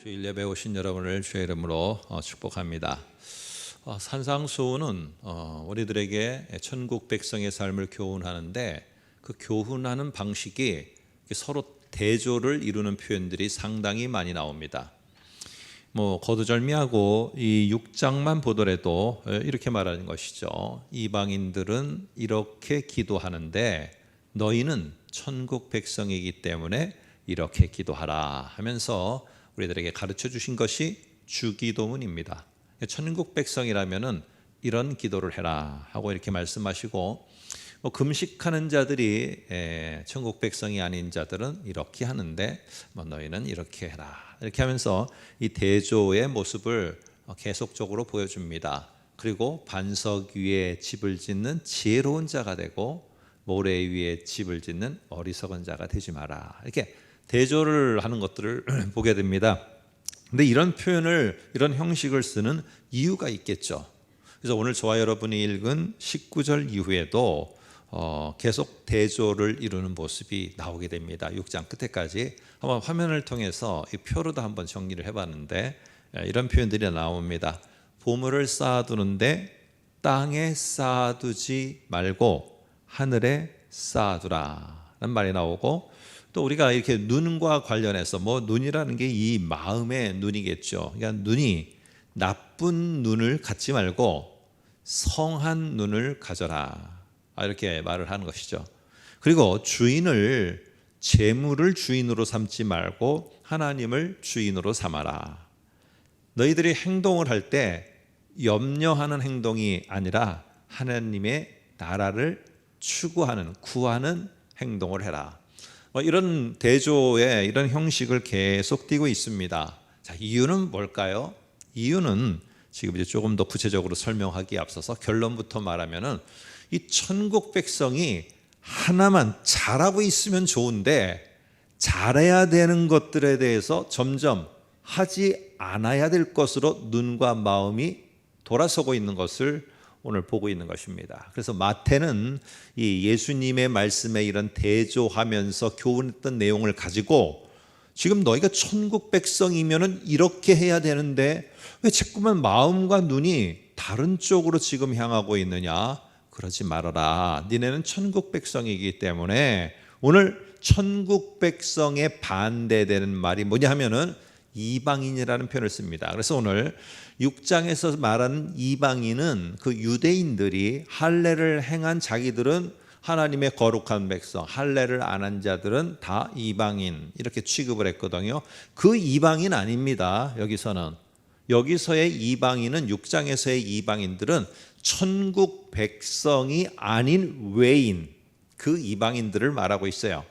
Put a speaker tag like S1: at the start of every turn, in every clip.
S1: 주일 예배 오신 여러분을 주의 이름으로 축복합니다. 산상수훈은 우리들에게 천국 백성의 삶을 교훈하는데, 그 교훈하는 방식이 서로 대조를 이루는 표현들이 상당히 많이 나옵니다. 거두절미하고 이 6장만 보더라도 이렇게 말하는 것이죠. 이방인들은 이렇게 기도하는데 너희는 천국 백성이기 때문에 이렇게 기도하라 하면서 우리들에게 가르쳐 주신 것이 주기도문입니다. 천국 백성이라면은 이런 기도를 해라 하고 이렇게 말씀하시고, 금식하는 자들이 천국 백성이 아닌 자들은 이렇게 하는데 너희는 이렇게 해라, 이렇게 하면서 이 대조의 모습을 계속적으로 보여줍니다. 그리고 반석 위에 집을 짓는 지혜로운 자가 되고 모래 위에 집을 짓는 어리석은 자가 되지 마라, 이렇게 대조를 하는 것들을 보게 됩니다. 근데 이런 표현을, 이런 형식을 쓰는 이유가 있겠죠. 그래서 오늘 저와 여러분이 읽은 19절 이후에도 계속 대조를 이루는 모습이 나오게 됩니다. 6장 끝에까지 한번 화면을 통해서 이 표로도 한번 정리를 해봤는데 이런 표현들이 나옵니다. 보물을 쌓아두는데 땅에 쌓아두지 말고 하늘에 쌓아두라 라는 말이 나오고, 또 우리가 이렇게 눈과 관련해서 눈이라는 게 이 마음의 눈이겠죠. 그러니까 눈이 나쁜 눈을 갖지 말고 성한 눈을 가져라, 이렇게 말을 하는 것이죠. 그리고 주인을, 재물을 주인으로 삼지 말고 하나님을 주인으로 삼아라. 너희들이 행동을 할 때 염려하는 행동이 아니라 하나님의 나라를 추구하는, 구하는 행동을 해라. 이런 대조의 이런 형식을 계속 띠고 있습니다. 자, 이유는 뭘까요? 이유는 지금 이제 조금 더 구체적으로 설명하기에 앞서서 결론부터 말하면은, 이 천국 백성이 하나만 잘하고 있으면 좋은데 잘해야 되는 것들에 대해서 점점 하지 않아야 될 것으로 눈과 마음이 돌아서고 있는 것을 오늘 보고 있는 것입니다. 그래서 마태는 이 예수님의 말씀에 이런 대조하면서 교훈했던 내용을 가지고, 지금 너희가 천국 백성이면은 이렇게 해야 되는데 왜 자꾸만 마음과 눈이 다른 쪽으로 지금 향하고 있느냐? 그러지 말아라. 니네는 천국 백성이기 때문에. 오늘 천국 백성에 반대되는 말이 뭐냐 하면은 이방인이라는 표현을 씁니다. 그래서 오늘 6장에서 말하는 이방인은 그 유대인들이 할례를 행한 자기들은 하나님의 거룩한 백성, 할례를 안 한 자들은 다 이방인, 이렇게 취급을 했거든요. 그 이방인 아닙니다. 여기서의 이방인은, 6장에서의 이방인들은 천국 백성이 아닌 외인, 그 이방인들을 말하고 있어요.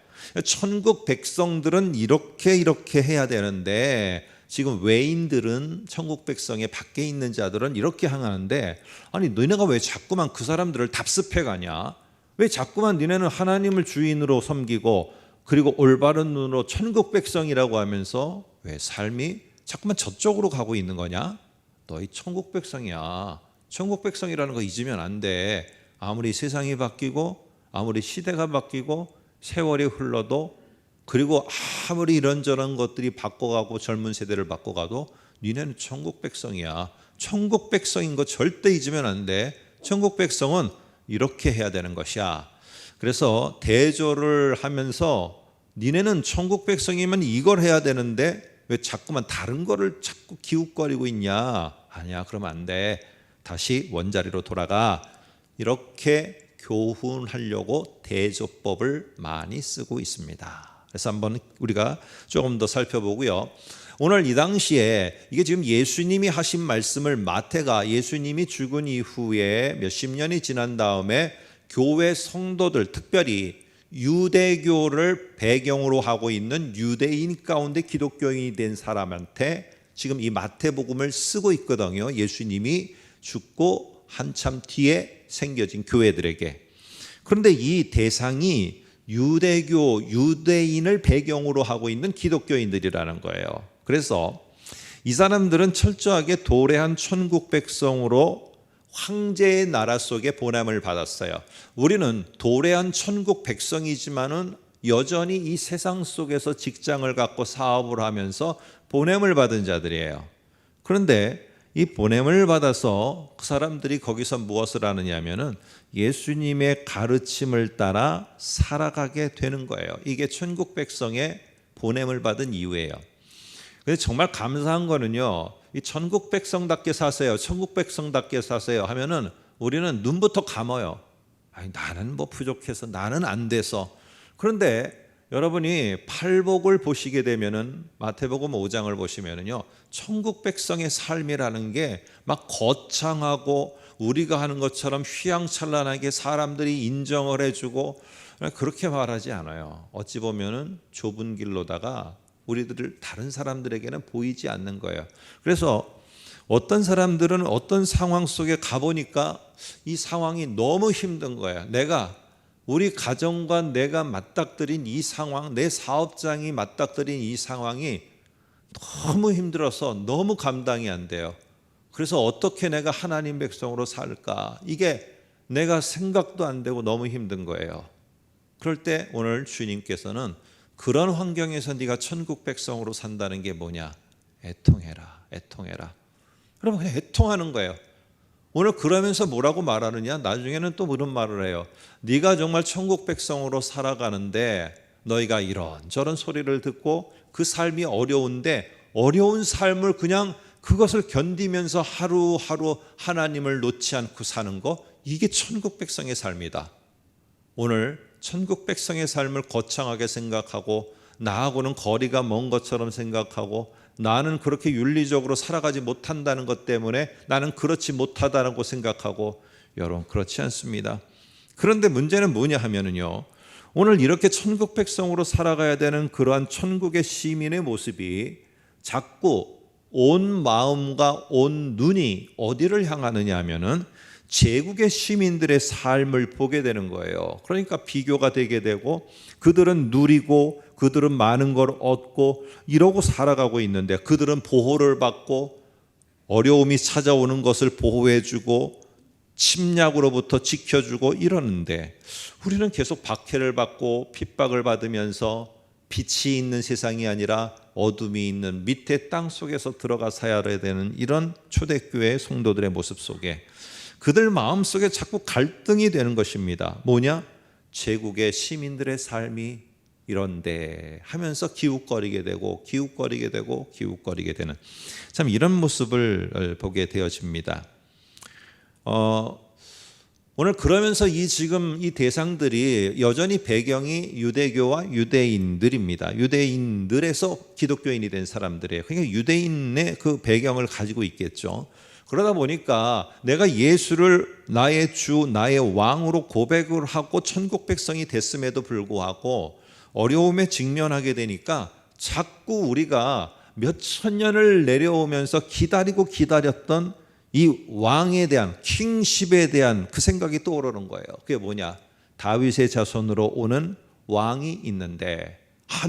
S1: 천국 백성들은 이렇게 해야 되는데 지금 외인들은, 천국 백성의 밖에 있는 자들은 이렇게 행하는데, 아니 너네가 왜 자꾸만 그 사람들을 답습해 가냐? 왜 자꾸만 너네는 하나님을 주인으로 섬기고 그리고 올바른 눈으로 천국 백성이라고 하면서 왜 삶이 자꾸만 저쪽으로 가고 있는 거냐? 너희 천국 백성이야. 천국 백성이라는 거 잊으면 안 돼. 아무리 세상이 바뀌고 아무리 시대가 바뀌고 세월이 흘러도, 그리고 아무리 이런저런 것들이 바꿔가고 젊은 세대를 바꿔가도 니네는 천국 백성이야. 천국 백성인 거 절대 잊으면 안 돼. 천국 백성은 이렇게 해야 되는 것이야. 그래서 대조를 하면서 니네는 천국 백성이면 이걸 해야 되는데 왜 자꾸만 다른 거를 자꾸 기웃거리고 있냐? 아니야, 그러면 안 돼. 다시 원자리로 돌아가. 이렇게 교훈하려고 대조법을 많이 쓰고 있습니다. 그래서 한번 우리가 조금 더 살펴보고요. 오늘 이 당시에, 이게 지금 예수님이 하신 말씀을 마태가, 예수님이 죽은 이후에 몇십 년이 지난 다음에 교회 성도들, 특별히 유대교를 배경으로 하고 있는 유대인 가운데 기독교인이 된 사람한테 지금 이 마태복음을 쓰고 있거든요. 예수님이 죽고 한참 뒤에 생겨진 교회들에게. 그런데 이 대상이 유대교, 유대인을 배경으로 하고 있는 기독교인들이라는 거예요. 그래서 이 사람들은 철저하게 도래한 천국 백성으로 황제의 나라 속에 보냄을 받았어요. 우리는 도래한 천국 백성이지만은 여전히 이 세상 속에서 직장을 갖고 사업을 하면서 보냄을 받은 자들이에요. 그런데 이 보냄을 받아서 그 사람들이 거기서 무엇을 하느냐면은 예수님의 가르침을 따라 살아가게 되는 거예요. 이게 천국 백성의 보냄을 받은 이유예요. 근데 정말 감사한 거는요, 이 천국 백성답게 사세요, 천국 백성답게 사세요 하면은 우리는 눈부터 감아요. 아니, 나는 뭐 부족해서, 나는 안 돼서. 그런데 여러분이 팔복을 보시게 되면은 마태복음 5장을 보시면은요, 천국 백성의 삶이라는 게 막 거창하고 우리가 하는 것처럼 휘황찬란하게 사람들이 인정을 해주고 그렇게 말하지 않아요. 어찌 보면은 좁은 길로다가 우리들 다른 사람들에게는 보이지 않는 거예요. 그래서 어떤 사람들은 어떤 상황 속에 가보니까 이 상황이 너무 힘든 거야. 우리 가정과 내가 맞닥뜨린 이 상황, 내 사업장이 맞닥뜨린 이 상황이 너무 힘들어서 너무 감당이 안 돼요. 그래서 어떻게 내가 하나님 백성으로 살까? 이게 내가 생각도 안 되고 너무 힘든 거예요. 그럴 때 오늘 주님께서는 그런 환경에서 네가 천국 백성으로 산다는 게 뭐냐? 애통해라, 애통해라. 그러면 그냥 애통하는 거예요. 오늘 그러면서 뭐라고 말하느냐? 나중에는 또 이런 말을 해요. 네가 정말 천국 백성으로 살아가는데 너희가 이런저런 소리를 듣고 그 삶이 어려운데 어려운 삶을 그냥 그것을 견디면서 하루하루 하나님을 놓지 않고 사는 거, 이게 천국 백성의 삶이다. 오늘 천국 백성의 삶을 거창하게 생각하고 나하고는 거리가 먼 것처럼 생각하고 나는 그렇게 윤리적으로 살아가지 못한다는 것 때문에 나는 그렇지 못하다라고 생각하고, 여러분 그렇지 않습니다. 그런데 문제는 뭐냐 하면은요, 오늘 이렇게 천국 백성으로 살아가야 되는 그러한 천국의 시민의 모습이 자꾸 온 마음과 온 눈이 어디를 향하느냐 하면은 제국의 시민들의 삶을 보게 되는 거예요. 그러니까 비교가 되게 되고 그들은 누리고 그들은 많은 걸 얻고 이러고 살아가고 있는데 그들은 보호를 받고 어려움이 찾아오는 것을 보호해주고 침략으로부터 지켜주고 이러는데 우리는 계속 박해를 받고 핍박을 받으면서 빛이 있는 세상이 아니라 어둠이 있는 밑에 땅 속에서 들어가 살아야 되는 이런 초대교회 성도들의 모습 속에 그들 마음속에 자꾸 갈등이 되는 것입니다. 뭐냐? 제국의 시민들의 삶이 이런데 하면서 기웃거리게 되고 기웃거리게 되고 기웃거리게 되는, 참 이런 모습을 보게 되어집니다. 오늘 그러면서 지금 이 대상들이 여전히 배경이 유대교와 유대인들입니다. 유대인들에서 기독교인이 된 사람들이에요. 그러니까 유대인의 그 배경을 가지고 있겠죠. 그러다 보니까 내가 예수를 나의 주, 나의 왕으로 고백을 하고 천국 백성이 됐음에도 불구하고 어려움에 직면하게 되니까 자꾸 우리가 몇천 년을 내려오면서 기다리고 기다렸던 이 왕에 대한, 킹십에 대한 그 생각이 떠오르는 거예요. 그게 뭐냐? 다윗의 자손으로 오는 왕이 있는데,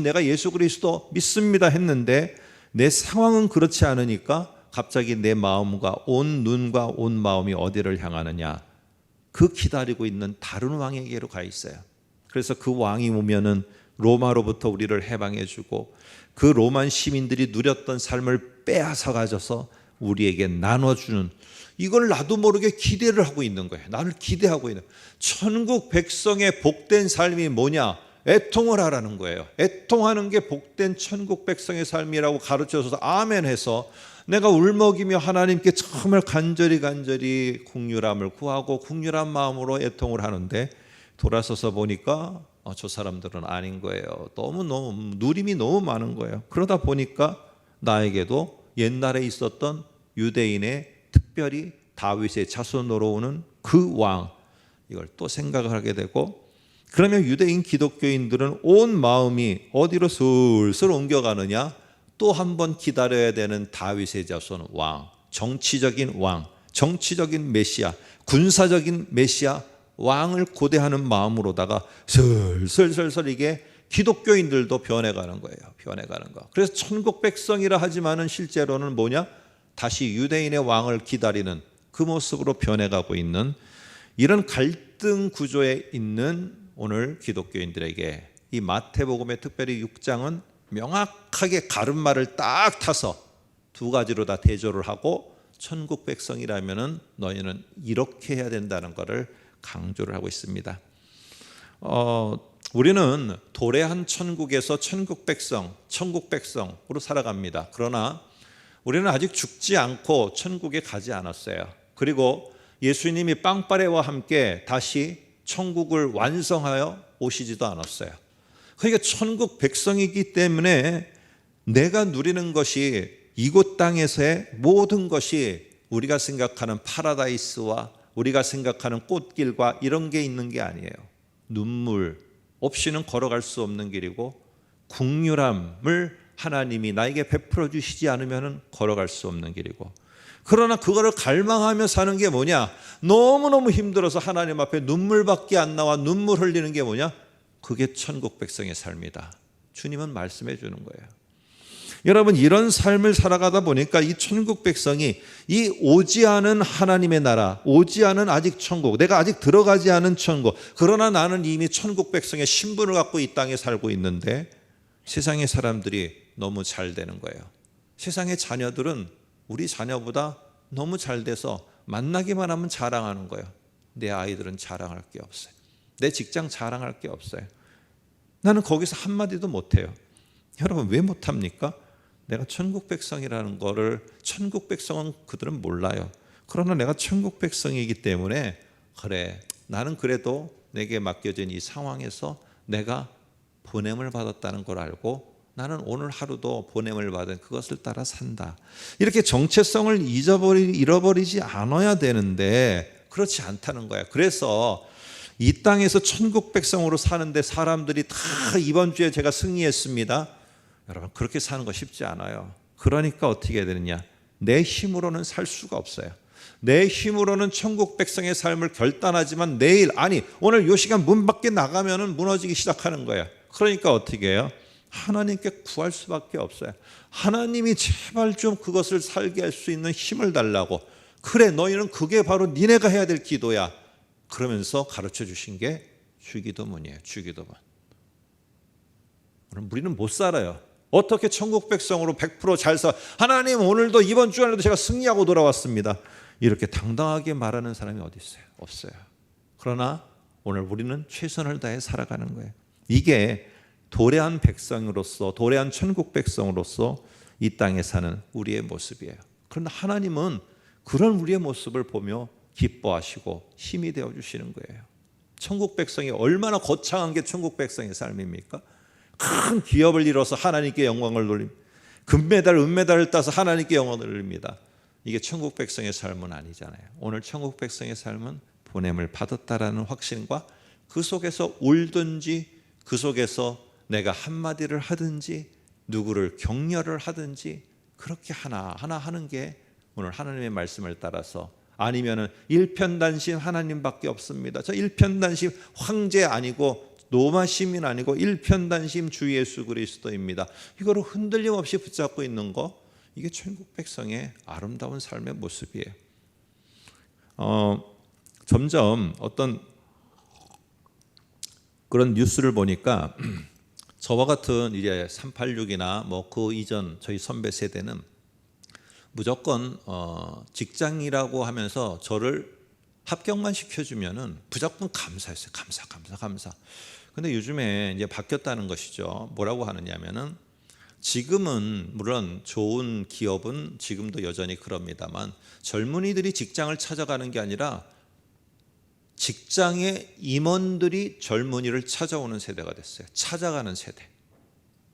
S1: 내가 예수 그리스도 믿습니다 했는데 내 상황은 그렇지 않으니까 갑자기 내 마음과 온 눈과 온 마음이 어디를 향하느냐? 그 기다리고 있는 다른 왕에게로 가 있어요. 그래서 그 왕이 오면은 로마로부터 우리를 해방해 주고 그 로만 시민들이 누렸던 삶을 빼앗아 가져서 우리에게 나눠주는, 이걸 나도 모르게 기대를 하고 있는 거예요. 나를 기대하고 있는 천국 백성의 복된 삶이 뭐냐? 애통을 하라는 거예요. 애통하는 게 복된 천국 백성의 삶이라고 가르쳐줘서 아멘 해서 내가 울먹이며 하나님께 정말 간절히 긍휼함을 구하고 긍휼한 마음으로 애통을 하는데 돌아서서 보니까 저 사람들은 아닌 거예요. 너무 누림이 너무 많은 거예요. 그러다 보니까 나에게도 옛날에 있었던 유대인의 특별히 다윗의 자손으로 오는 그 왕, 이걸 또 생각을 하게 되고, 그러면 유대인 기독교인들은 온 마음이 어디로 슬슬 옮겨가느냐? 또 한 번 기다려야 되는 다윗의 자손 왕, 정치적인 왕, 정치적인 메시아, 군사적인 메시아 왕을 고대하는 마음으로다가 슬슬 이게 기독교인들도 변해가는 거예요. 변해가는 거. 그래서 천국 백성이라 하지만은 실제로는 뭐냐? 다시 유대인의 왕을 기다리는 그 모습으로 변해가고 있는 이런 갈등 구조에 있는 오늘 기독교인들에게 이 마태복음의 특별히 6장은 명확하게 가름말을 딱 타서 두 가지로 다 대조를 하고 천국 백성이라면은 너희는 이렇게 해야 된다는 것을 강조를 하고 있습니다. 우리는 도래한 천국에서 천국 백성으로 살아갑니다. 그러나 우리는 아직 죽지 않고 천국에 가지 않았어요. 그리고 예수님이 빵빠레와 함께 다시 천국을 완성하여 오시지도 않았어요. 그러니까 천국 백성이기 때문에 내가 누리는 것이 이곳 땅에서의 모든 것이 우리가 생각하는 파라다이스와 우리가 생각하는 꽃길과 이런 게 있는 게 아니에요. 눈물 없이는 걸어갈 수 없는 길이고 긍휼함을 하나님이 나에게 베풀어 주시지 않으면 걸어갈 수 없는 길이고, 그러나 그거를 갈망하며 사는 게 뭐냐? 너무너무 힘들어서 하나님 앞에 눈물밖에 안 나와 눈물 흘리는 게 뭐냐? 그게 천국 백성의 삶이다. 주님은 말씀해 주는 거예요. 여러분, 이런 삶을 살아가다 보니까 이 천국 백성이 이 오지 않은 하나님의 나라, 오지 않은 아직 천국, 내가 아직 들어가지 않은 천국, 그러나 나는 이미 천국 백성의 신분을 갖고 이 땅에 살고 있는데 세상의 사람들이 너무 잘 되는 거예요. 세상의 자녀들은 우리 자녀보다 너무 잘 돼서 만나기만 하면 자랑하는 거예요. 내 아이들은 자랑할 게 없어요. 내 직장 자랑할 게 없어요. 나는 거기서 한마디도 못해요. 여러분, 왜 못합니까? 내가 천국 백성이라는 거를, 천국 백성은 그들은 몰라요. 그러나 내가 천국 백성이기 때문에 그래, 나는 그래도 내게 맡겨진 이 상황에서 내가 보냄을 받았다는 걸 알고 나는 오늘 하루도 보냄을 받은 그것을 따라 산다. 이렇게 정체성을 잃어버리지 않아야 되는데 그렇지 않다는 거야. 그래서 이 땅에서 천국 백성으로 사는데 사람들이 다 이번 주에 제가 승리했습니다. 여러분, 그렇게 사는 거 쉽지 않아요. 그러니까 어떻게 해야 되느냐? 내 힘으로는 살 수가 없어요. 내 힘으로는 천국 백성의 삶을 결단하지만 내일, 아니 오늘 이 시간 문 밖에 나가면 무너지기 시작하는 거예요. 그러니까 어떻게 해요? 하나님께 구할 수밖에 없어요. 하나님이 제발 좀 그것을 살게 할 수 있는 힘을 달라고. 그래, 너희는 그게 바로 니네가 해야 될 기도야. 그러면서 가르쳐 주신 게 주기도문이에요. 주기도문. 우리는 못 살아요. 어떻게 천국 백성으로 100% 잘 살, 하나님 오늘도 이번 주 안에도 제가 승리하고 돌아왔습니다, 이렇게 당당하게 말하는 사람이 어디 있어요? 없어요. 그러나 오늘 우리는 최선을 다해 살아가는 거예요. 이게 도래한 백성으로서, 도래한 천국 백성으로서 이 땅에 사는 우리의 모습이에요. 그런데 하나님은 그런 우리의 모습을 보며 기뻐하시고 힘이 되어 주시는 거예요. 천국 백성이 얼마나 거창한 게 천국 백성의 삶입니까? 큰 기업을 이뤄서 하나님께 영광을 돌립니다. 금메달, 은메달을 따서 하나님께 영광을 돌립니다. 이게 천국 백성의 삶은 아니잖아요. 오늘 천국 백성의 삶은 보냄을 받았다라는 확신과 그 속에서 울든지 그 속에서 내가 한마디를 하든지 누구를 격려를 하든지 그렇게 하나하나 하는 게 오늘 하나님의 말씀을 따라서, 아니면은 일편단심 하나님밖에 없습니다, 저 일편단심 황제 아니고 로마 시민 아니고 일편단심 주 예수 그리스도입니다, 이거를 흔들림 없이 붙잡고 있는 거, 이게 천국 백성의 아름다운 삶의 모습이에요. 점점 어떤 그런 뉴스를 보니까 저와 같은 이제 386이나 뭐 그 이전 저희 선배 세대는 무조건 직장이라고 하면서 저를 합격만 시켜주면은 무조건 감사했어요. 감사. 근데 요즘에 이제 바뀌었다는 것이죠. 뭐라고 하느냐면은, 지금은 물론 좋은 기업은 지금도 여전히 그럽니다만 젊은이들이 직장을 찾아가는 게 아니라 직장의 임원들이 젊은이를 찾아오는 세대가 됐어요. 찾아가는 세대.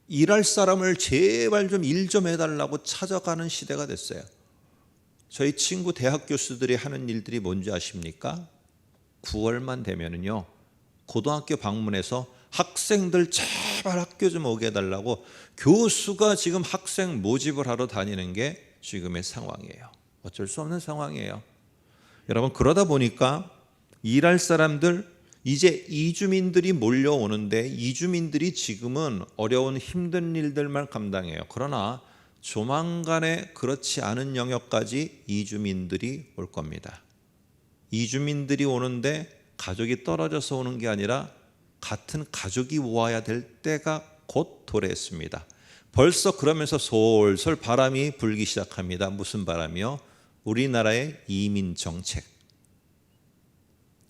S1: 일할 사람을 제발 좀 일 좀 해달라고 찾아가는 시대가 됐어요. 저희 친구 대학 교수들이 하는 일들이 뭔지 아십니까? 9월만 되면은요, 고등학교 방문해서 학생들 제발 학교 좀 오게 해달라고 교수가 지금 학생 모집을 하러 다니는 게 지금의 상황이에요. 어쩔 수 없는 상황이에요. 여러분, 그러다 보니까 일할 사람들, 이제 이주민들이 몰려오는데 이주민들이 지금은 어려운 힘든 일들만 감당해요. 그러나 조만간에 그렇지 않은 영역까지 이주민들이 올 겁니다. 이주민들이 오는데 가족이 떨어져서 오는 게 아니라 같은 가족이 모아야 될 때가 곧 도래했습니다. 벌써 그러면서 솔솔 바람이 불기 시작합니다. 무슨 바람이요? 우리나라의 이민 정책.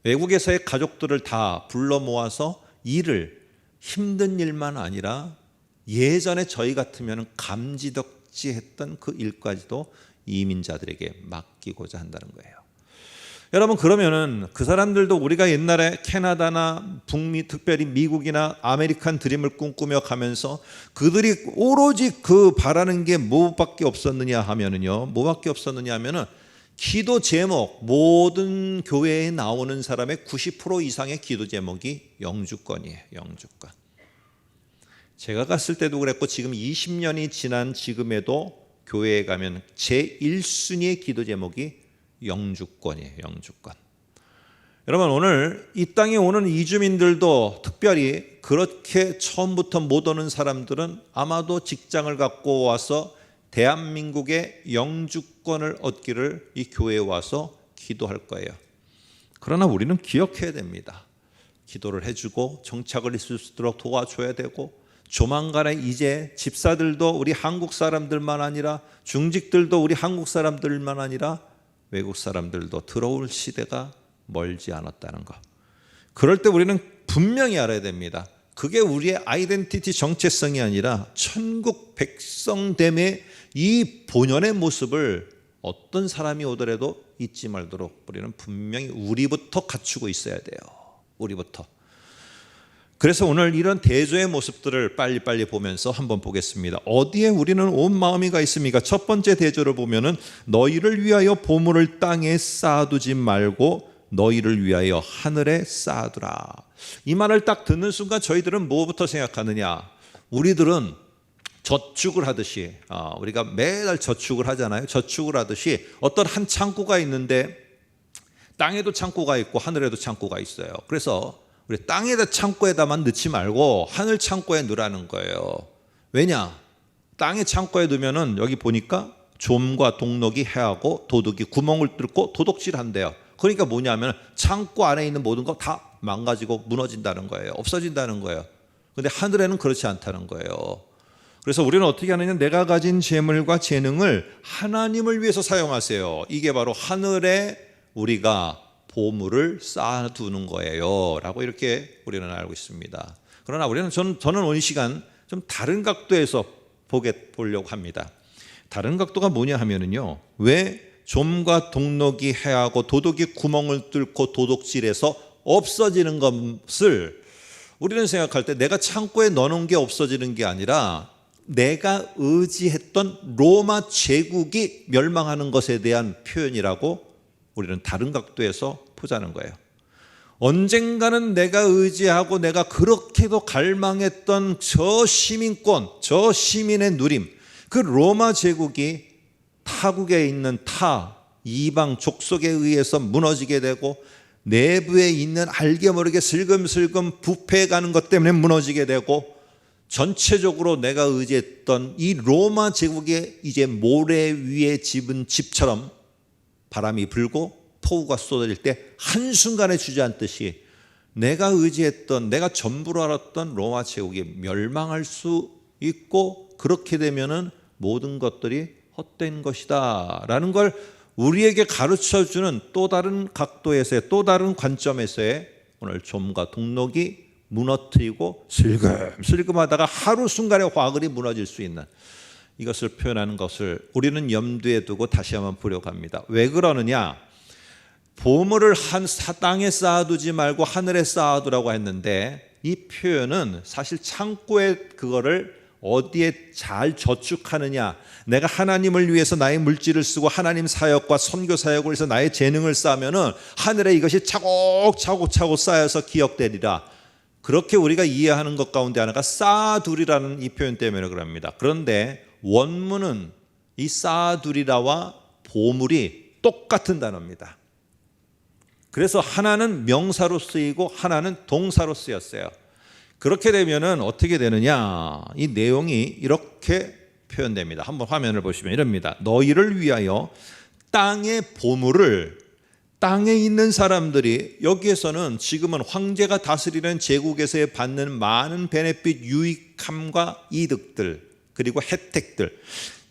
S1: 외국에서의 가족들을 다 불러 모아서 일을, 힘든 일만 아니라 예전에 저희 같으면 감지덕지했던 그 일까지도 이민자들에게 맡기고자 한다는 거예요. 여러분, 그러면은 그 사람들도 우리가 옛날에 캐나다나 북미, 특별히 미국이나 아메리칸 드림을 꿈꾸며 가면서 그들이 오로지 그 바라는 게 뭐밖에 없었느냐 하면은요, 뭐밖에 없었느냐 하면은 기도 제목, 모든 교회에 나오는 사람의 90% 이상의 기도 제목이 영주권이에요. 영주권. 제가 갔을 때도 그랬고 지금 20년이 지난 지금에도 교회에 가면 제1순위의 기도 제목이 영주권이에요. 영주권. 여러분, 오늘 이 땅에 오는 이주민들도 특별히 그렇게 처음부터 못 오는 사람들은 아마도 직장을 갖고 와서 대한민국의 영주권을 얻기를 이 교회에 와서 기도할 거예요. 그러나 우리는 기억해야 됩니다. 기도를 해주고 정착을 있을 수 있도록 도와줘야 되고, 조만간에 이제 집사들도 우리 한국 사람들만 아니라 중직들도 우리 한국 사람들만 아니라 외국 사람들도 들어올 시대가 멀지 않았다는 것. 그럴 때 우리는 분명히 알아야 됩니다. 그게 우리의 아이덴티티 정체성이 아니라 천국 백성됨의 이 본연의 모습을 어떤 사람이 오더라도 잊지 말도록 우리는 분명히 우리부터 갖추고 있어야 돼요. 우리부터. 그래서 오늘 이런 대조의 모습들을 빨리빨리 보면서 한번 보겠습니다. 어디에 우리는 온 마음이 가 있습니까? 첫 번째 대조를 보면은 너희를 위하여 보물을 땅에 쌓아두지 말고 너희를 위하여 하늘에 쌓아두라. 이 말을 딱 듣는 순간 저희들은 뭐부터 생각하느냐? 우리들은 저축을 하듯이, 우리가 매달 저축을 하잖아요. 저축을 하듯이 어떤 한 창고가 있는데 땅에도 창고가 있고 하늘에도 창고가 있어요. 그래서 우리 땅에다 창고에다만 넣지 말고 하늘 창고에 넣으라는 거예요. 왜냐? 땅의 창고에 넣으면은 여기 보니까 좀과 동록이 해하고 도둑이 구멍을 뚫고 도둑질한대요. 그러니까 뭐냐면 창고 안에 있는 모든 거 다 망가지고 무너진다는 거예요. 없어진다는 거예요. 근데 하늘에는 그렇지 않다는 거예요. 그래서 우리는 어떻게 하느냐? 내가 가진 재물과 재능을 하나님을 위해서 사용하세요. 이게 바로 하늘에 우리가 보물을 쌓아두는 거예요 라고 이렇게 우리는 알고 있습니다. 그러나 저는 오늘 시간 좀 다른 각도에서 보려고 합니다. 다른 각도가 뭐냐 하면은요, 왜 좀과 동록이 해하고 도둑이 구멍을 뚫고 도둑질해서 없어지는 것을 우리는 생각할 때 내가 창고에 넣어놓은 게 없어지는 게 아니라 내가 의지했던 로마 제국이 멸망하는 것에 대한 표현이라고 우리는 다른 각도에서 보자는 거예요. 언젠가는 내가 의지하고 내가 그렇게도 갈망했던 저 시민권, 저 시민의 누림, 그 로마 제국이 타국에 있는 이방 족속에 의해서 무너지게 되고 내부에 있는 알게 모르게 슬금슬금 부패해가는 것 때문에 무너지게 되고 전체적으로 내가 의지했던 이 로마 제국의 이제 모래 위에 집은 집처럼 바람이 불고 폭우가 쏟아질 때 한순간에 주저앉듯이 내가 의지했던, 내가 전부로 알았던 로마 제국이 멸망할 수 있고, 그렇게 되면은 모든 것들이 헛된 것이다 라는 걸 우리에게 가르쳐주는 또 다른 각도에서의, 또 다른 관점에서의 오늘 좀과 동록이 무너뜨리고 슬금슬금 하다가 하루 순간에 화글이 무너질 수 있는 이것을 표현하는 것을 우리는 염두에 두고 다시 한번 보려고 합니다. 왜 그러느냐? 보물을 땅에 쌓아두지 말고 하늘에 쌓아두라고 했는데, 이 표현은 사실 창고에 그거를 어디에 잘 저축하느냐, 내가 하나님을 위해서 나의 물질을 쓰고 하나님 사역과 선교 사역을 해서 나의 재능을 쌓으면은 하늘에 이것이 차곡차곡 쌓여서 기억되리라, 그렇게 우리가 이해하는 것 가운데 하나가 쌓아두리라는 이 표현 때문에 그럽니다. 그런데 원문은 이 쌓아두리라와 보물이 똑같은 단어입니다. 그래서 하나는 명사로 쓰이고 하나는 동사로 쓰였어요. 그렇게 되면은 어떻게 되느냐? 이 내용이 이렇게 표현됩니다. 한번 화면을 보시면 이럽니다. 너희를 위하여 땅의 보물을, 땅에 있는 사람들이, 여기에서는 지금은 황제가 다스리는 제국에서 받는 많은 베네핏, 유익함과 이득들, 그리고 혜택들,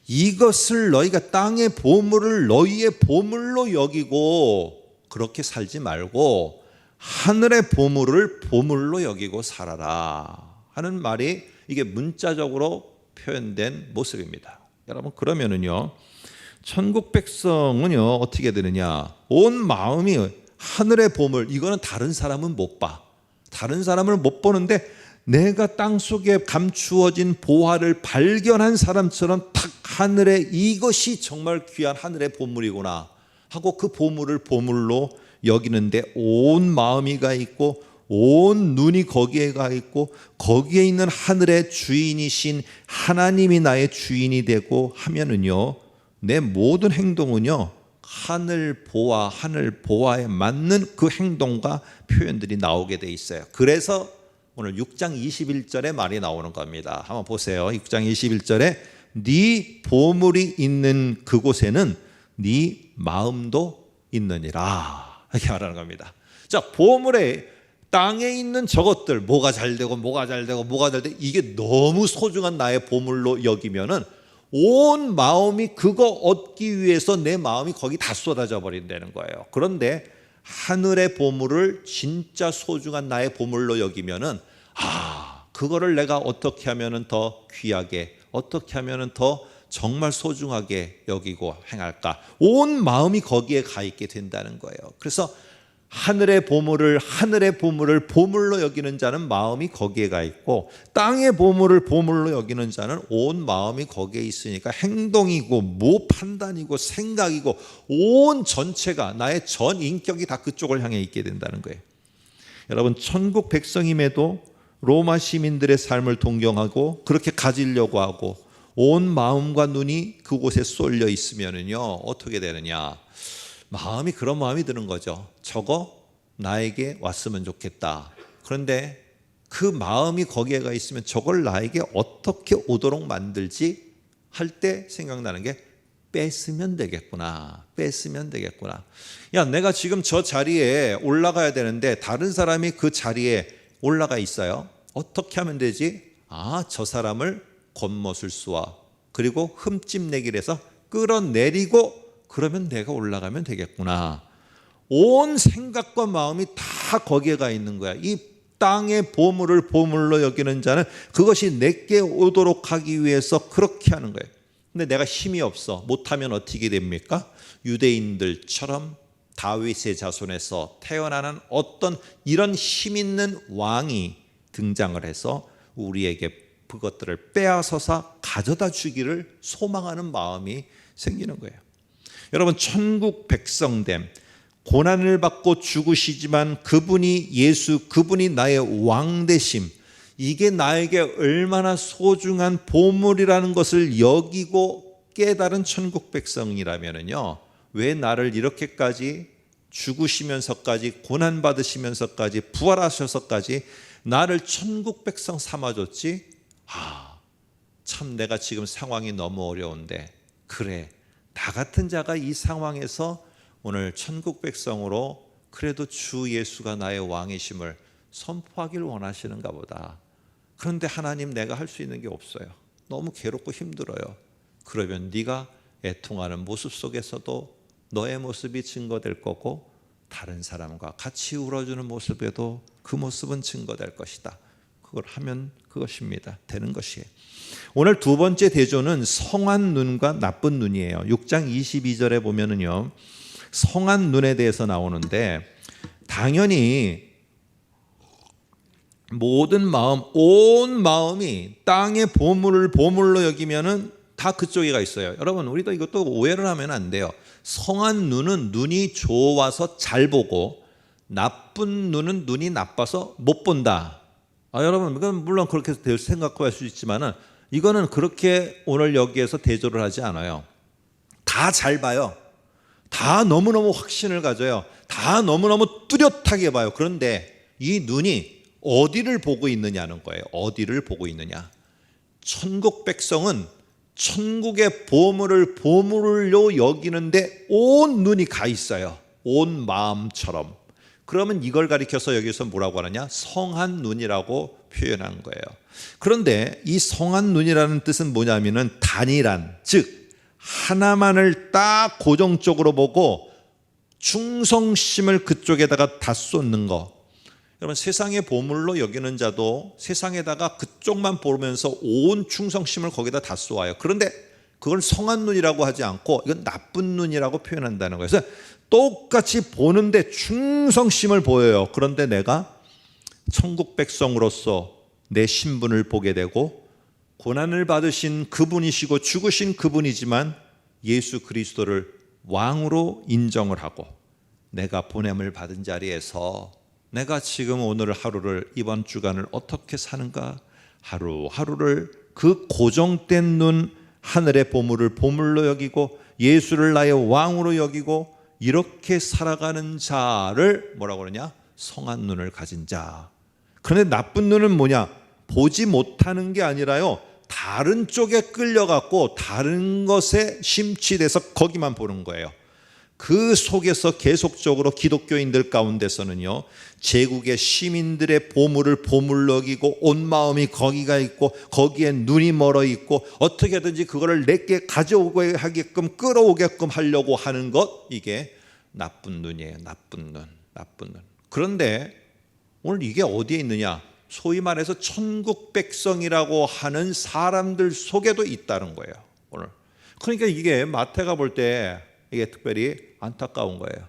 S1: 이것을 너희가 땅의 보물을 너희의 보물로 여기고 그렇게 살지 말고 하늘의 보물을 보물로 여기고 살아라 하는 말이 이게 문자적으로 표현된 모습입니다. 여러분, 그러면은요, 천국 백성은요 어떻게 되느냐, 온 마음이 하늘의 보물, 이거는 다른 사람은 못 봐. 다른 사람을 못 보는데 내가 땅속에 감추어진 보화를 발견한 사람처럼 탁 하늘에, 이것이 정말 귀한 하늘의 보물이구나 하고 그 보물을 보물로 여기는데 온 마음이 가 있고 온 눈이 거기에 가 있고 거기에 있는 하늘의 주인이신 하나님이 나의 주인이 되고 하면은요, 내 모든 행동은요 하늘 보화에 맞는 그 행동과 표현들이 나오게 돼 있어요. 그래서 오늘 6장 21절에 말이 나오는 겁니다. 한번 보세요. 6장 21절에 네 보물이 있는 그곳에는 네 마음도 있느니라 이렇게 말하는 겁니다. 자, 보물에 땅에 있는 저것들, 뭐가 잘 되고 뭐가 잘 되고 뭐가 잘 되고, 이게 너무 소중한 나의 보물로 여기면은 온 마음이 그거 얻기 위해서 내 마음이 거기 다 쏟아져 버린다는 거예요. 그런데 하늘의 보물을 진짜 소중한 나의 보물로 여기면은, 그거를 내가 어떻게 하면은 더 귀하게, 어떻게 하면은 더 정말 소중하게 여기고 행할까, 온 마음이 거기에 가 있게 된다는 거예요. 그래서 하늘의 보물을 보물로 여기는 자는 마음이 거기에 가 있고, 땅의 보물을 보물로 여기는 자는 온 마음이 거기에 있으니까 행동이고 판단이고 생각이고 온 전체가, 나의 전 인격이 다 그쪽을 향해 있게 된다는 거예요. 여러분, 천국 백성임에도 로마 시민들의 삶을 동경하고 그렇게 가지려고 하고 온 마음과 눈이 그곳에 쏠려 있으면은요 어떻게 되느냐, 마음이, 그런 마음이 드는 거죠. 저거 나에게 왔으면 좋겠다. 그런데 그 마음이 거기에 가 있으면 저걸 나에게 어떻게 오도록 만들지 할 때 생각나는 게 뺐으면 되겠구나. 야, 내가 지금 저 자리에 올라가야 되는데 다른 사람이 그 자리에 올라가 있어요. 어떻게 하면 되지? 저 사람을 겉모술수와 그리고 흠집내기를 해서 끌어내리고 그러면 내가 올라가면 되겠구나. 온 생각과 마음이 다 거기에 가 있는 거야. 이 땅의 보물을 보물로 여기는 자는 그것이 내게 오도록 하기 위해서 그렇게 하는 거예요. 근데 내가 힘이 없어. 못하면 어떻게 됩니까? 유대인들처럼 다윗의 자손에서 태어나는 어떤 이런 힘 있는 왕이 등장을 해서 우리에게 그것들을 빼앗아서 가져다 주기를 소망하는 마음이 생기는 거예요. 여러분, 천국 백성됨, 고난을 받고 죽으시지만 그분이 예수, 그분이 나의 왕 되심, 이게 나에게 얼마나 소중한 보물이라는 것을 여기고 깨달은 천국 백성이라면요, 왜 나를 이렇게까지 죽으시면서까지 고난 받으시면서까지 부활하셔서까지 나를 천국 백성 삼아줬지? 참 내가 지금 상황이 너무 어려운데, 그래, 나 같은 자가 이 상황에서 오늘 천국 백성으로 그래도 주 예수가 나의 왕이심을 선포하길 원하시는가 보다. 그런데 하나님, 내가 할 수 있는 게 없어요. 너무 괴롭고 힘들어요. 그러면 네가 애통하는 모습 속에서도 너의 모습이 증거될 거고, 다른 사람과 같이 울어주는 모습에도 그 모습은 증거될 것이다. 그걸 하면 그것입니다. 되는 것이에요. 오늘 두 번째 대조는 성한 눈과 나쁜 눈이에요. 6장 22절에 보면은요, 성한 눈에 대해서 나오는데, 당연히 모든 마음, 온 마음이 땅의 보물을 보물로 여기면은 다 그쪽에 가 있어요. 여러분, 우리도 이것도 오해를 하면 안 돼요. 성한 눈은 눈이 좋아서 잘 보고, 나쁜 눈은 눈이 나빠서 못 본다. 여러분, 이건 물론 그렇게 생각할 수 있지만은 이거는 그렇게 오늘 여기에서 대조를 하지 않아요. 다 잘 봐요. 다 너무너무 확신을 가져요. 다 너무너무 뚜렷하게 봐요. 그런데 이 눈이 어디를 보고 있느냐는 거예요. 어디를 보고 있느냐. 천국 백성은 천국의 보물을 보물로 여기는데 온 눈이 가 있어요. 온 마음처럼. 그러면 이걸 가리켜서 여기서 뭐라고 하느냐? 성한 눈이라고 표현한 거예요. 그런데 이 성한 눈이라는 뜻은 뭐냐면은 단일한, 즉 하나만을 딱 고정적으로 보고 충성심을 그쪽에다가 다 쏟는 거. 여러분, 세상의 보물로 여기는 자도 세상에다가 그쪽만 보면서 온 충성심을 거기다 다 쏘아요. 그런데 그걸 성한 눈이라고 하지 않고 이건 나쁜 눈이라고 표현한다는 거예요. 그래서 똑같이 보는데 충성심을 보여요. 그런데 내가 천국 백성으로서 내 신분을 보게 되고 고난을 받으신 그분이시고 죽으신 그분이지만 예수 그리스도를 왕으로 인정을 하고 내가 보냄을 받은 자리에서 내가 지금 오늘 하루를, 이번 주간을 어떻게 사는가, 하루하루를 그 고정된 눈, 하늘의 보물을 보물로 여기고 예수를 나의 왕으로 여기고 이렇게 살아가는 자를 뭐라고 그러냐? 성한 눈을 가진 자. 그런데 나쁜 눈은 뭐냐? 보지 못하는 게 아니라요, 다른 쪽에 끌려갖고 다른 것에 심취돼서 거기만 보는 거예요. 그 속에서 계속적으로 기독교인들 가운데서는요, 제국의 시민들의 보물을 보물로 여기고 온 마음이 거기가 있고 거기에 눈이 멀어 있고 어떻게든지 그거를 내게 가져오게 하게끔 끌어오게끔 하려고 하는 것, 이게 나쁜 눈이에요. 나쁜 눈. 그런데 오늘 이게 어디에 있느냐? 소위 말해서 천국 백성이라고 하는 사람들 속에도 있다는 거예요, 오늘. 그러니까 이게 마태가 볼 때 이게 특별히 안타까운 거예요.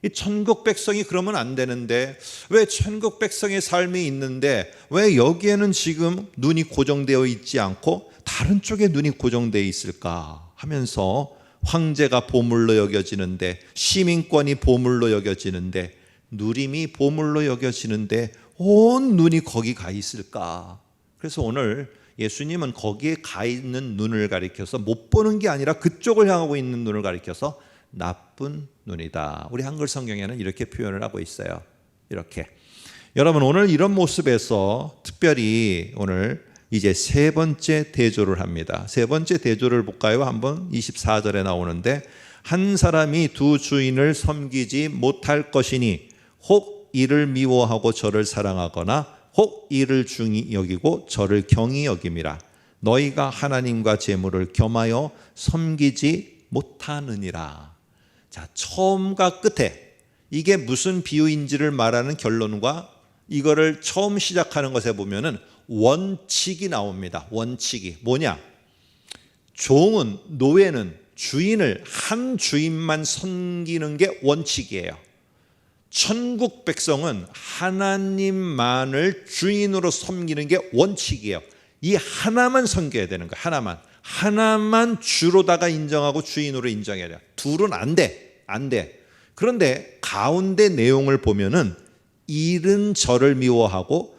S1: 이 천국 백성이 그러면 안 되는데 왜 천국 백성의 삶이 있는데 왜 여기에는 지금 눈이 고정되어 있지 않고 다른 쪽에 눈이 고정되어 있을까 하면서 황제가 보물로 여겨지는데, 시민권이 보물로 여겨지는데, 누림이 보물로 여겨지는데 온 눈이 거기 가 있을까? 그래서 오늘 예수님은 거기에 가 있는 눈을 가리켜서 못 보는 게 아니라 그쪽을 향하고 있는 눈을 가리켜서 나쁜 눈이다. 우리 한글 성경에는 이렇게 표현을 하고 있어요. 이렇게. 여러분, 오늘 이런 모습에서 특별히 오늘 이제 세 번째 대조를 합니다. 세 번째 대조를 볼까요? 한번 24절에 나오는데, 한 사람이 두 주인을 섬기지 못할 것이니 혹 이를 미워하고 저를 사랑하거나 혹 이를 중히 여기고 저를 경히 여김이라. 너희가 하나님과 재물을 겸하여 섬기지 못하느니라. 자, 처음과 끝에 이게 무슨 비유인지를 말하는 결론과 이거를 처음 시작하는 것에 보면은 원칙이 나옵니다. 원칙이 뭐냐? 종은, 노예는 주인을, 한 주인만 섬기는 게 원칙이에요. 천국 백성은 하나님만을 주인으로 섬기는 게 원칙이에요. 이 하나만 섬겨야 되는 거예요. 하나만 주로다가 인정하고 주인으로 인정해야 돼요. 둘은 안 돼. 그런데 가운데 내용을 보면은 일은 저를 미워하고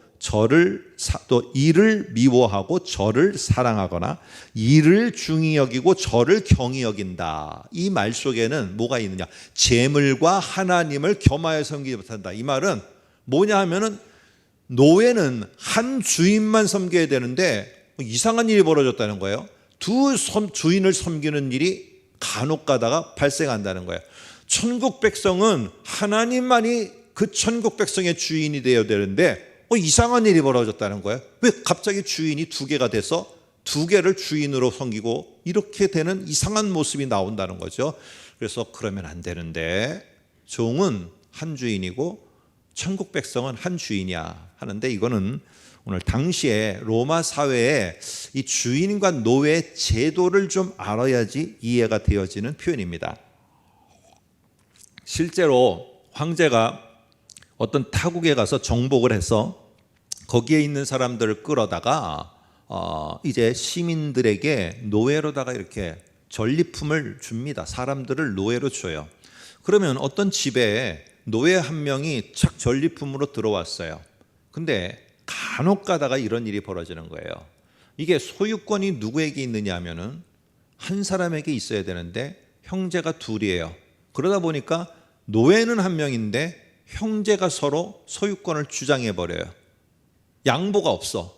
S1: 또 이를 미워하고 저를 사랑하거나 이를 중히 여기고 저를 경히 여긴다. 이 말 속에는 뭐가 있느냐? 재물과 하나님을 겸하여 섬기지 못한다. 이 말은 뭐냐 하면은 노예는 한 주인만 섬겨야 되는데 이상한 일이 벌어졌다는 거예요. 두 주인을 섬기는 일이 간혹 가다가 발생한다는 거예요. 천국 백성은 하나님만이 그 천국 백성의 주인이 되어야 되는데 이상한 일이 벌어졌다는 거예요. 왜 갑자기 주인이 두 개가 돼서 두 개를 주인으로 섬기고 이렇게 되는 이상한 모습이 나온다는 거죠. 그래서 그러면 안 되는데, 종은 한 주인이고 천국 백성은 한 주인이야 하는데, 이거는 오늘 당시에 로마 사회에 이 주인과 노예 제도를 좀 알아야지 이해가 되어지는 표현입니다. 실제로 황제가 어떤 타국에 가서 정복을 해서 거기에 있는 사람들을 끌어다가 이제 시민들에게 노예로다가 이렇게 전리품을 줍니다. 사람들을 노예로 줘요. 그러면 어떤 집에 노예 한 명이 착 전리품으로 들어왔어요. 근데 간혹 가다가 이런 일이 벌어지는 거예요. 이게 소유권이 누구에게 있느냐 하면은 한 사람에게 있어야 되는데 형제가 둘이에요. 그러다 보니까 노예는 한 명인데 형제가 서로 소유권을 주장해 버려요. 양보가 없어.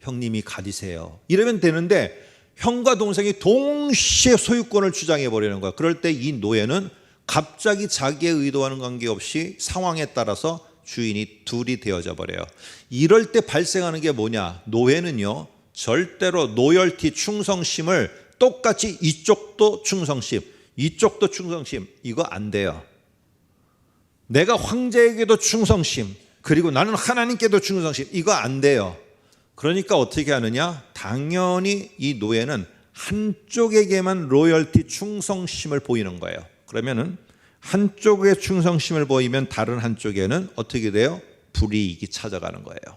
S1: 형님이 가지세요. 이러면 되는데 형과 동생이 동시에 소유권을 주장해 버리는 거야. 그럴 때 이 노예는 갑자기 자기의 의도와는 관계없이 상황에 따라서 주인이 둘이 되어져 버려요. 이럴 때 발생하는 게 뭐냐? 노예는요, 절대로 로열티 충성심을 똑같이 이쪽도 충성심, 이쪽도 충성심, 이거 안 돼요. 내가 황제에게도 충성심, 그리고 나는 하나님께도 충성심, 이거 안 돼요. 그러니까 어떻게 하느냐? 당연히 이 노예는 한쪽에게만 로열티 충성심을 보이는 거예요. 그러면은 한쪽에 충성심을 보이면 다른 한쪽에는 어떻게 돼요? 불이익이 찾아가는 거예요.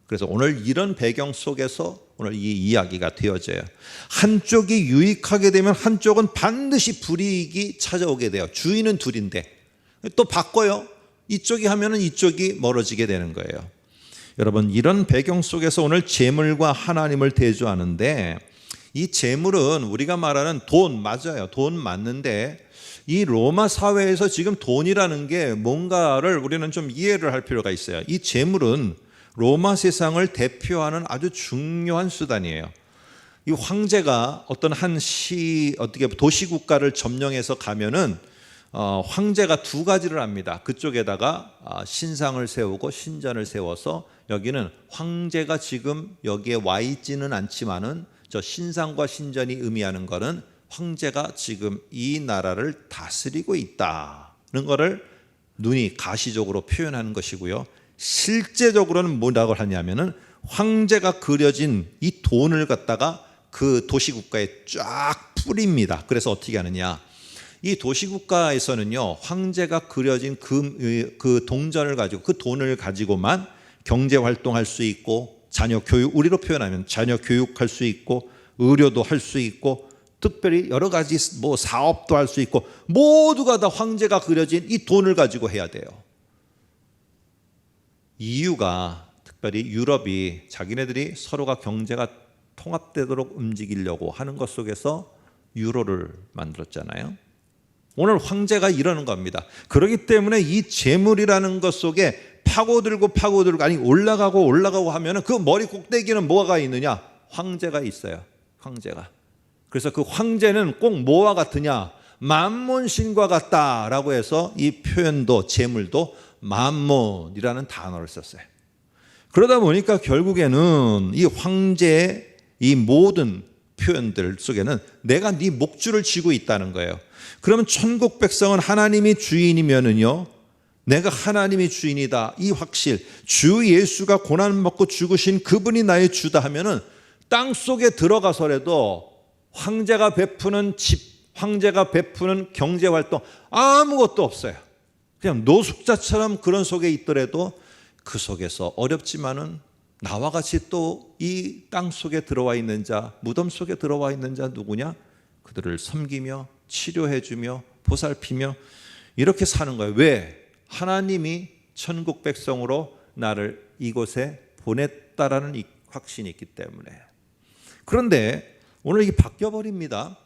S1: 그래서 오늘 이런 배경 속에서 오늘 이 이야기가 되어져요. 한쪽이 유익하게 되면 한쪽은 반드시 불이익이 찾아오게 돼요. 주인은 둘인데 또 바꿔요. 이쪽이 하면은 이쪽이 멀어지게 되는 거예요. 여러분, 이런 배경 속에서 오늘 재물과 하나님을 대조하는데, 이 재물은 우리가 말하는 돈 맞아요. 돈 맞는데 이 로마 사회에서 지금 돈이라는 게 뭔가를 우리는 좀 이해를 할 필요가 있어요. 이 재물은 로마 세상을 대표하는 아주 중요한 수단이에요. 이 황제가 어떤 어떻게 도시국가를 점령해서 가면은 황제가 두 가지를 합니다. 그쪽에다가 신상을 세우고 신전을 세워서, 여기는 황제가 지금 여기에 와 있지는 않지만은 저 신상과 신전이 의미하는 것은 황제가 지금 이 나라를 다스리고 있다는 것을 눈이 가시적으로 표현하는 것이고요. 실제적으로는 뭐라고 하냐면은 황제가 그려진 이 돈을 갖다가 그 도시국가에 쫙 뿌립니다. 그래서 어떻게 하느냐? 이 도시국가에서는요, 황제가 그려진 그 동전을 가지고, 그 돈을 가지고만 경제 활동할 수 있고, 자녀 교육, 우리로 표현하면 자녀 교육할 수 있고, 의료도 할 수 있고, 특별히 여러 가지 사업도 할 수 있고, 모두가 다 황제가 그려진 이 돈을 가지고 해야 돼요. EU가, 특별히 유럽이 자기네들이 서로가 경제가 통합되도록 움직이려고 하는 것 속에서 유로를 만들었잖아요. 오늘 황제가 이러는 겁니다. 그렇기 때문에 이 재물이라는 것 속에 파고들고 아니 올라가고 하면은 그 머리 꼭대기는 뭐가 있느냐? 황제가 있어요. 황제가. 그래서 그 황제는 꼭 뭐와 같으냐? 만몬신과 같다라고 해서 이 표현도, 재물도 만몬이라는 단어를 썼어요. 그러다 보니까 결국에는 이 황제의 이 모든 표현들 속에는 내가 네 목줄을 쥐고 있다는 거예요. 그러면 천국 백성은 하나님이 주인이면은요, 내가 하나님이 주인이다, 이 확실, 주 예수가 고난 먹고 죽으신 그분이 나의 주다 하면은 땅 속에 들어가서라도 황제가 베푸는 황제가 베푸는 경제 활동 아무것도 없어요. 그냥 노숙자처럼 그런 속에 있더라도 그 속에서 어렵지만은 나와 같이 또 이 땅 속에 들어와 있는 자, 무덤 속에 들어와 있는 자 누구냐? 그들을 섬기며 치료해주며 보살피며 이렇게 사는 거예요. 왜? 하나님이 천국 백성으로 나를 이곳에 보냈다라는 확신이 있기 때문에. 그런데 오늘 이게 바뀌어버립니다.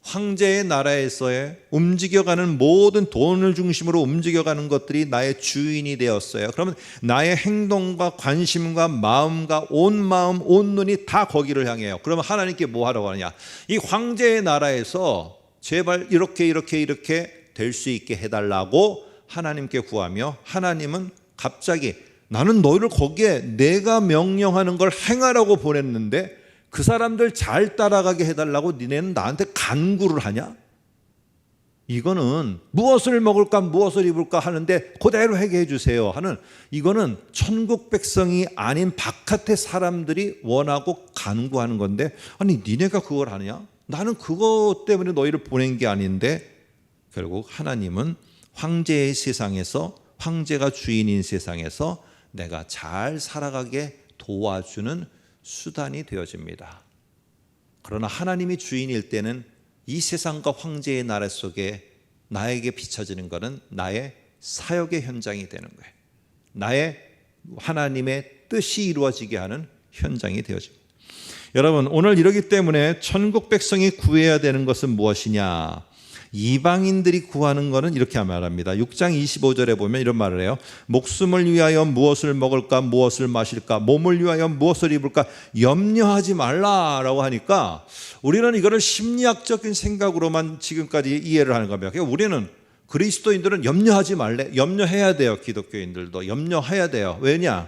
S1: 황제의 나라에서의 움직여가는 모든 돈을 중심으로 움직여가는 것들이 나의 주인이 되었어요. 그러면 나의 행동과 관심과 마음과 온 마음, 온 눈이 다 거기를 향해요. 그러면 하나님께 뭐 하라고 하느냐? 이 황제의 나라에서 제발 이렇게 될 수 있게 해달라고 하나님께 구하며, 하나님은 갑자기 나는 너희를 거기에 내가 명령하는 걸 행하라고 보냈는데 그 사람들 잘 따라가게 해달라고 니네는 나한테 간구를 하냐? 이거는 무엇을 먹을까 무엇을 입을까 하는데 그대로 하게 해주세요 하는, 이거는 천국 백성이 아닌 바깥의 사람들이 원하고 간구하는 건데, 아니 니네가 그걸 하느냐? 나는 그것 때문에 너희를 보낸 게 아닌데. 결국 하나님은 황제의 세상에서, 황제가 주인인 세상에서 내가 잘 살아가게 도와주는 수단이 되어집니다. 그러나 하나님이 주인일 때는 이 세상과 황제의 나라 속에 나에게 비춰지는 것은 나의 사역의 현장이 되는 거예요. 나의 하나님의 뜻이 이루어지게 하는 현장이 되어집니다. 여러분, 오늘 이러기 때문에 천국 백성이 구해야 되는 것은 무엇이냐? 이방인들이 구하는 것은 이렇게 말합니다. 6장 25절에 보면 이런 말을 해요. 목숨을 위하여 무엇을 먹을까 무엇을 마실까, 몸을 위하여 무엇을 입을까 염려하지 말라라고 하니까 우리는 이거를 심리학적인 생각으로만 지금까지 이해를 하는 겁니다. 그러니까 우리는 그리스도인들은 염려하지 말래. 염려해야 돼요. 기독교인들도 염려해야 돼요. 왜냐?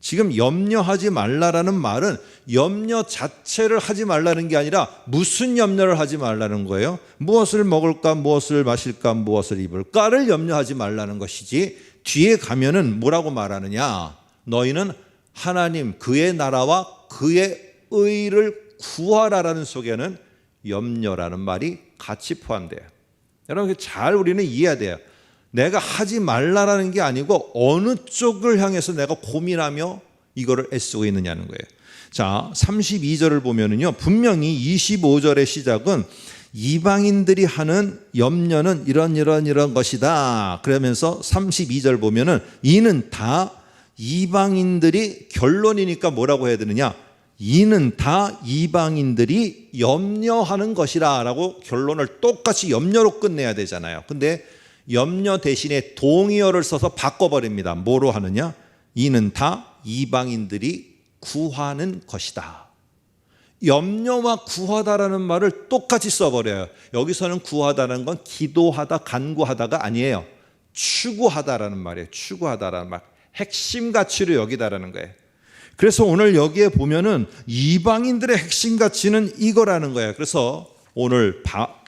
S1: 지금 염려하지 말라라는 말은 염려 자체를 하지 말라는 게 아니라 무슨 염려를 하지 말라는 거예요? 무엇을 먹을까, 무엇을 마실까, 무엇을 입을까를 염려하지 말라는 것이지, 뒤에 가면은 뭐라고 말하느냐? 너희는 하나님 그의 나라와 그의 의를 구하라라는 속에는 염려라는 말이 같이 포함돼요. 여러분 잘 우리는 이해해야 돼요. 내가 하지 말라라는 게 아니고 어느 쪽을 향해서 내가 고민하며 이거를 애쓰고 있느냐는 거예요. 자, 32절을 보면은요, 분명히 25절의 시작은 이방인들이 하는 염려는 이런 것이다. 그러면서 32절 보면은 이는 다 이방인들이, 결론이니까 뭐라고 해야 되느냐? 이는 다 이방인들이 염려하는 것이라 라고 결론을 똑같이 염려로 끝내야 되잖아요. 근데 염려 대신에 동의어를 써서 바꿔버립니다. 뭐로 하느냐? 이는 다 이방인들이 구하는 것이다. 염려와 구하다라는 말을 똑같이 써버려요. 여기서는 구하다는 건 기도하다, 간구하다가 아니에요. 추구하다라는 말이에요. 추구하다라는 말. 핵심 가치로 여기다라는 거예요. 그래서 오늘 여기에 보면은 이방인들의 핵심 가치는 이거라는 거예요. 그래서 오늘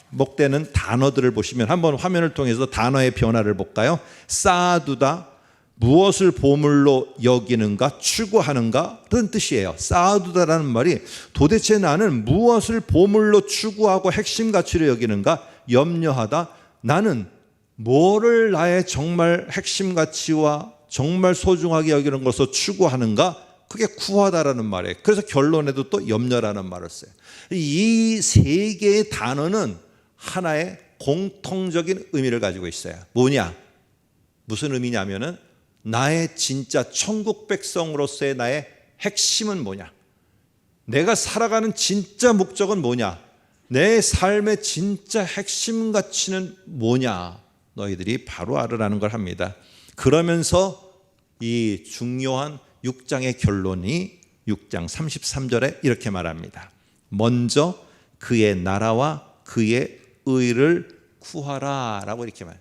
S1: 목되는 단어들을 보시면 한번 화면을 통해서 단어의 변화를 볼까요? 쌓아두다, 무엇을 보물로 여기는가, 추구하는가 그런 뜻이에요. 쌓아두다라는 말이 도대체 나는 무엇을 보물로 추구하고 핵심 가치로 여기는가, 염려하다, 나는 뭐를 나의 정말 핵심 가치와 정말 소중하게 여기는 것으로 추구하는가, 그게 구하다라는 말이에요. 그래서 결론에도 또 염려라는 말을 써요. 이 세 개의 단어는 하나의 공통적인 의미를 가지고 있어요. 뭐냐? 무슨 의미냐면은 나의 진짜 천국 백성으로서의 나의 핵심은 뭐냐? 내가 살아가는 진짜 목적은 뭐냐? 내 삶의 진짜 핵심 가치는 뭐냐? 너희들이 바로 알으라는 걸 합니다. 그러면서 이 중요한 6장의 결론이 6장 33절에 이렇게 말합니다. 먼저 그의 나라와 그의 의를 구하라 라고 이렇게 말해요.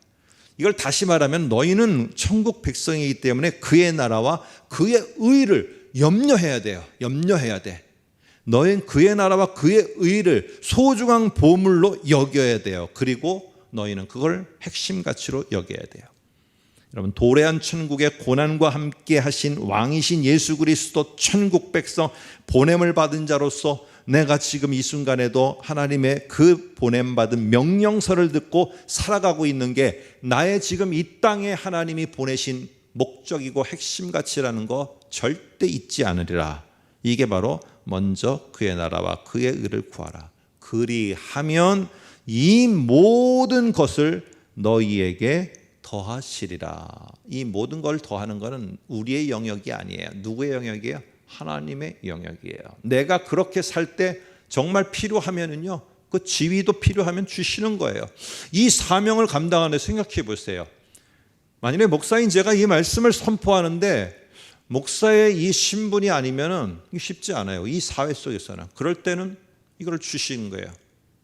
S1: 이걸 다시 말하면 너희는 천국 백성이기 때문에 그의 나라와 그의 의를 염려해야 돼요. 염려해야 돼. 너희는 그의 나라와 그의 의를 소중한 보물로 여겨야 돼요. 그리고 너희는 그걸 핵심 가치로 여겨야 돼요. 여러분, 도래한 천국의 고난과 함께 하신 왕이신 예수 그리스도 천국 백성 보냄을 받은 자로서 내가 지금 이 순간에도 하나님의 그 보냄받은 명령서를 듣고 살아가고 있는 게 나의 지금 이 땅에 하나님이 보내신 목적이고 핵심 가치라는 거 절대 잊지 않으리라. 이게 바로 먼저 그의 나라와 그의 의를 구하라. 그리하면 이 모든 것을 너희에게 더하시리라. 이 모든 걸 더하는 것은 우리의 영역이 아니에요. 누구의 영역이에요? 하나님의 영역이에요. 내가 그렇게 살 때 정말 필요하면은요, 그 지위도 필요하면 주시는 거예요. 이 사명을 감당하는 데 생각해 보세요. 만일에 목사인 제가 이 말씀을 선포하는데 목사의 이 신분이 아니면은 쉽지 않아요. 이 사회 속에서는. 그럴 때는 이걸 주시는 거예요.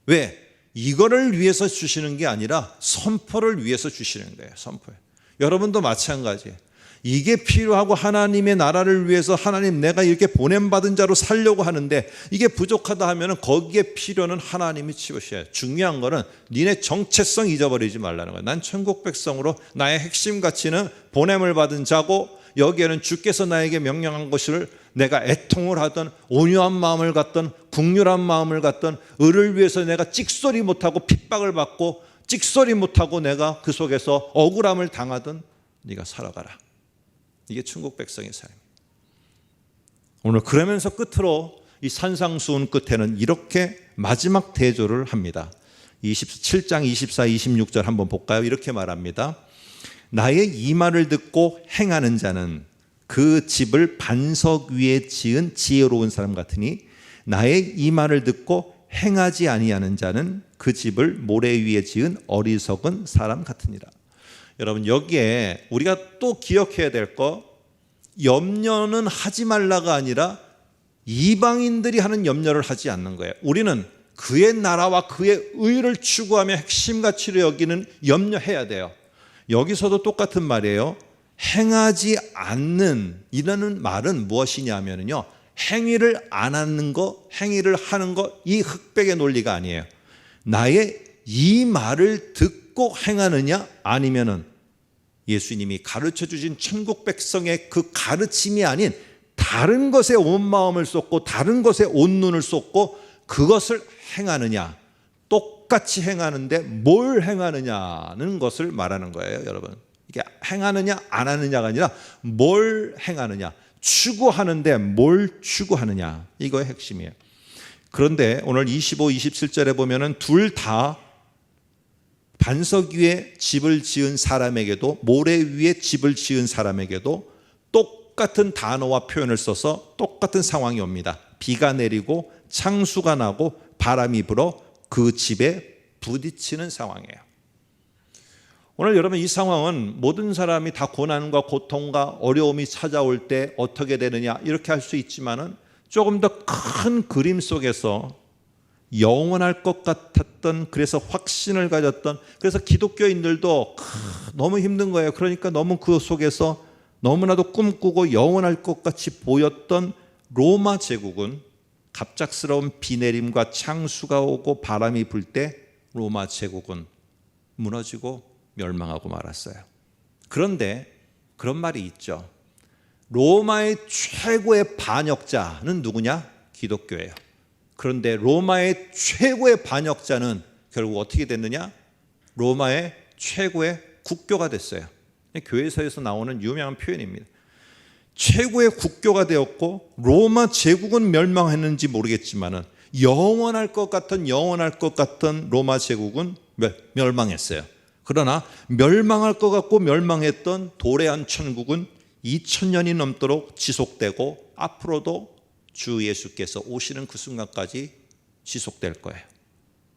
S1: 왜? 이거를 위해서 주시는 게 아니라 선포를 위해서 주시는 거예요. 선포. 여러분도 마찬가지예요. 이게 필요하고 하나님의 나라를 위해서 하나님 내가 이렇게 보냄받은 자로 살려고 하는데 이게 부족하다 하면 거기에 필요는 하나님이 채우셔야 해요. 중요한 거는 니네 정체성 잊어버리지 말라는 거예요. 난 천국 백성으로 나의 핵심 가치는 보냄을 받은 자고 여기에는 주께서 나에게 명령한 것을 내가 애통을 하던 온유한 마음을 갖던 국률한 마음을 갖던 의를 위해서 내가 찍소리 못하고 핍박을 받고 찍소리 못하고 내가 그 속에서 억울함을 당하던 네가 살아가라. 이게 천국 백성의 삶이에요. 오늘 그러면서 끝으로 이 산상수훈 끝에는 이렇게 마지막 대조를 합니다. 27장 24, 26절 한번 볼까요? 이렇게 말합니다. 나의 이 말을 듣고 행하는 자는 그 집을 반석 위에 지은 지혜로운 사람 같으니 나의 이 말을 듣고 행하지 아니하는 자는 그 집을 모래 위에 지은 어리석은 사람 같으니라. 여러분, 여기에 우리가 또 기억해야 될 거, 염려는 하지 말라가 아니라 이방인들이 하는 염려를 하지 않는 거예요. 우리는 그의 나라와 그의 의를 추구하며 핵심 가치로 여기는 염려해야 돼요. 여기서도 똑같은 말이에요. 행하지 않는 이라는 말은 무엇이냐면요, 행위를 안 하는 거, 행위를 하는 거, 이 흑백의 논리가 아니에요. 나의 이 말을 듣고 행하느냐, 아니면은 예수님이 가르쳐 주신 천국 백성의 그 가르침이 아닌 다른 것에 온 마음을 쏟고 다른 것에 온 눈을 쏟고 그것을 행하느냐, 똑같이 행하는데 뭘 행하느냐는 것을 말하는 거예요. 여러분, 이게 행하느냐 안 하느냐가 아니라 뭘 행하느냐, 추구하는데 뭘 추구하느냐, 이거의 핵심이에요. 그런데 오늘 25, 27절에 보면은 둘 다 반석 위에 집을 지은 사람에게도 모래 위에 집을 지은 사람에게도 똑같은 단어와 표현을 써서 똑같은 상황이 옵니다. 비가 내리고 창수가 나고 바람이 불어 그 집에 부딪히는 상황이에요. 오늘 여러분, 이 상황은 모든 사람이 다 고난과 고통과 어려움이 찾아올 때 어떻게 되느냐 이렇게 할 수 있지만은 조금 더 큰 그림 속에서 영원할 것 같았던, 그래서 확신을 가졌던, 그래서 기독교인들도 너무 힘든 거예요. 그러니까 너무 그 속에서 너무나도 꿈꾸고 영원할 것 같이 보였던 로마 제국은 갑작스러운 비 내림과 창수가 오고 바람이 불 때 로마 제국은 무너지고 멸망하고 말았어요. 그런데 그런 말이 있죠. 로마의 최고의 반역자는 누구냐? 기독교예요. 그런데 로마의 최고의 반역자는 결국 어떻게 됐느냐? 로마의 최고의 국교가 됐어요. 교회에서 나오는 유명한 표현입니다. 최고의 국교가 되었고 로마 제국은 멸망했는지 모르겠지만 영원할 것 같은 로마 제국은 멸망했어요. 그러나 멸망할 것 같고 멸망했던 도래한 천국은 2000년이 넘도록 지속되고 앞으로도 주 예수께서 오시는 그 순간까지 지속될 거예요.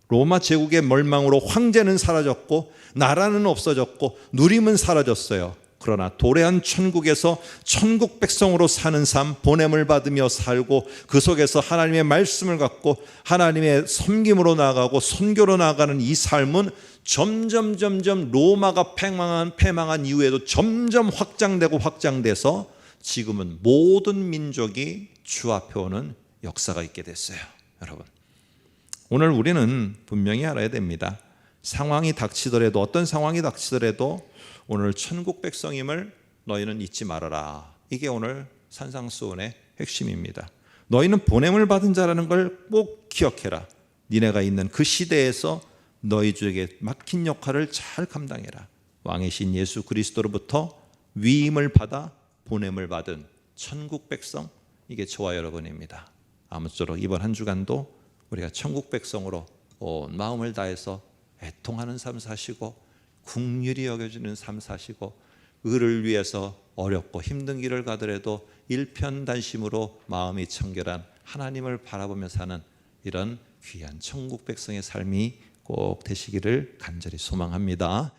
S1: 로마 제국의 멸망으로 황제는 사라졌고 나라는 없어졌고 누림은 사라졌어요. 그러나 도래한 천국에서 천국 백성으로 사는 삶, 보냄을 받으며 살고 그 속에서 하나님의 말씀을 갖고 하나님의 섬김으로 나아가고 선교로 나아가는 이 삶은 점점 로마가 패망한 이후에도 점점 확장돼서 지금은 모든 민족이 주 앞에 오는 역사가 있게 됐어요. 여러분, 오늘 우리는 분명히 알아야 됩니다. 상황이 닥치더라도, 어떤 상황이 닥치더라도 오늘 천국 백성임을 너희는 잊지 말아라. 이게 오늘 산상수훈의 핵심입니다. 너희는 보냄을 받은 자라는 걸 꼭 기억해라. 니네가 있는 그 시대에서 너희 주에게 맡긴 역할을 잘 감당해라. 왕이신 예수 그리스도로부터 위임을 받아 보냄을 받은 천국 백성, 이게 저와 여러분입니다. 아무쪼록 이번 한 주간도 우리가 천국 백성으로 온 마음을 다해서 애통하는 삶 사시고 긍휼히 여겨주는 삶 사시고 의를 위해서 어렵고 힘든 길을 가더라도 일편단심으로 마음이 청결한 하나님을 바라보며 사는 이런 귀한 천국 백성의 삶이 꼭 되시기를 간절히 소망합니다.